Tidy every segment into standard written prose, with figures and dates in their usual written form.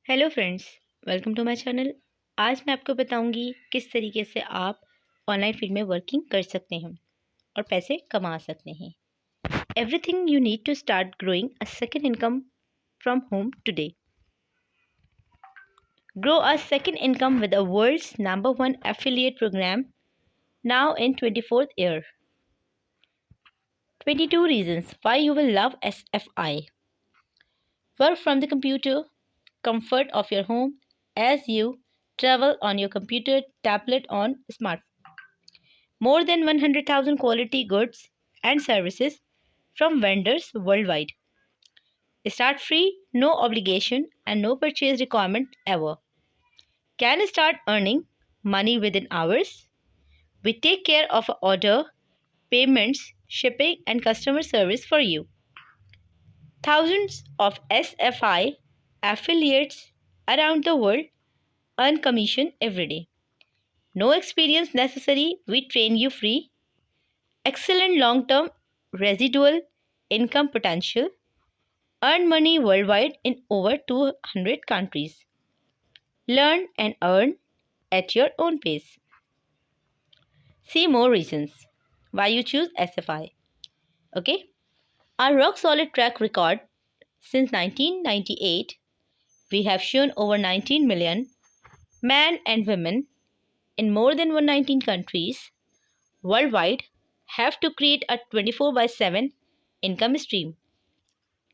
Hello friends, welcome to my channel. आज मैं आपको बताऊंगी किस तरीके से आप ऑनलाइन फील्ड में वर्किंग कर सकते हैं और पैसे कमा सकते हैं। Everything you need to start growing a second income from home today. Grow a second income with the world's number one affiliate program now in 24th year. 22 reasons why you will love SFI. Work from the computer, comfort of your home as you travel on your computer, tablet, on smartphone. More than 100,000 quality goods and services from vendors worldwide. Start free, no obligation, and no purchase requirement ever. Can start earning money within hours. We take care of order, payments, shipping, and customer service for you. Thousands of SFI affiliates around the world earn commission every day. No experience necessary, we train you free. Excellent long term residual income potential. Earn money worldwide in over 200 countries. Learn and earn at your own pace. See more reasons why you choose SFI. Okay? Our rock solid track record since 1998, we have shown over 19 million men and women in more than 119 countries worldwide have to create a 24 by 7 income stream.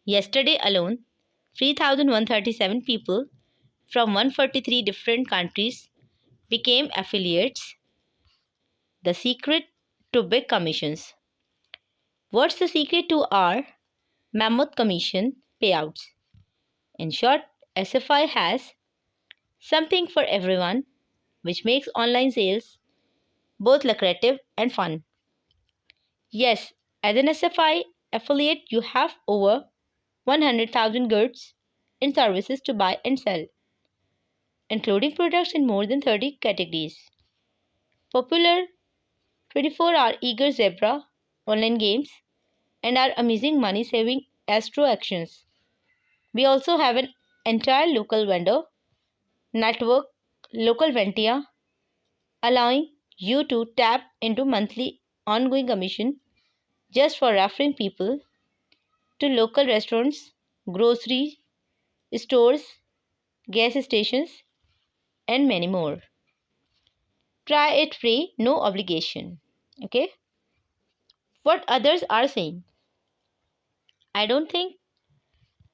Yesterday alone, 3,137 people from 143 different countries became affiliates. The secret to big commissions. What's the secret to our mammoth commission payouts? In short, SFI has something for everyone, which makes online sales both lucrative and fun. Yes, as an SFI affiliate, you have over 100,000 goods and services to buy and sell, including products in more than 30 categories. Popular 24-hour Eager Zebra online games and our amazing money-saving Astro actions. We also have an entire local vendor network, Local Ventia, allowing you to tap into monthly ongoing commission just for referring people to local restaurants, grocery stores, gas stations, and many more. Try it free, no obligation. Okay? What others are saying. I don't think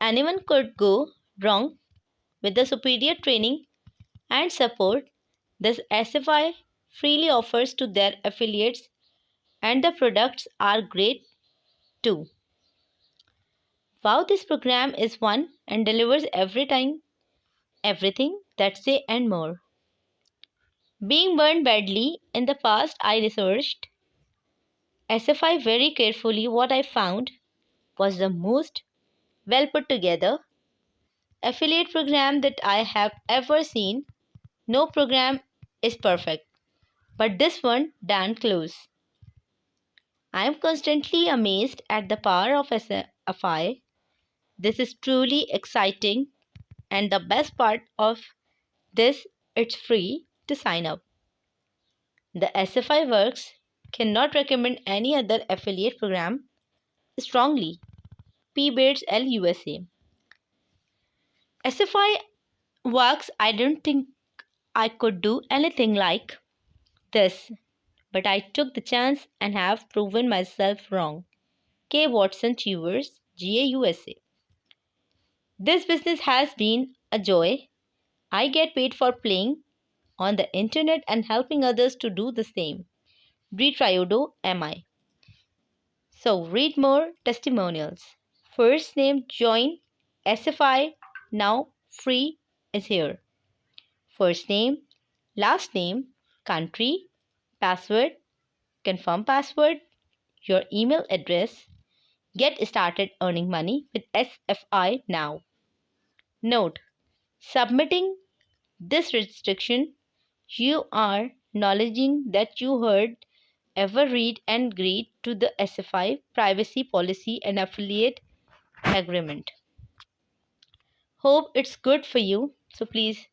anyone could go wrong with the superior training and support this SFI freely offers to their affiliates, and the products are great too. Wow, this program is one and delivers every time everything that say and more. Being burned badly in the past, I researched SFI very carefully. What I found was the most well put together affiliate program that I have ever seen. No program is perfect, but this one damn close. I am constantly amazed at the power of SFI. This is truly exciting, and the best part of this, it's free to sign up. The SFI works. Cannot recommend any other affiliate program strongly. P Bates L USA. SFI works. I don't think I could do anything like this, but I took the chance and have proven myself wrong. K. Watson Chewers, GA USA. This business has been a joy. I get paid for playing on the internet and helping others to do the same. Bree Triodo, MI. So read more testimonials. First name join SFI now free is here. First name, last name, country, password, confirm password, your email address. Get started earning money with SFI now. Note, submitting this restriction, you are acknowledging that you heard, ever read and agreed to the SFI privacy policy and affiliate agreement. Hope it's good for you. So please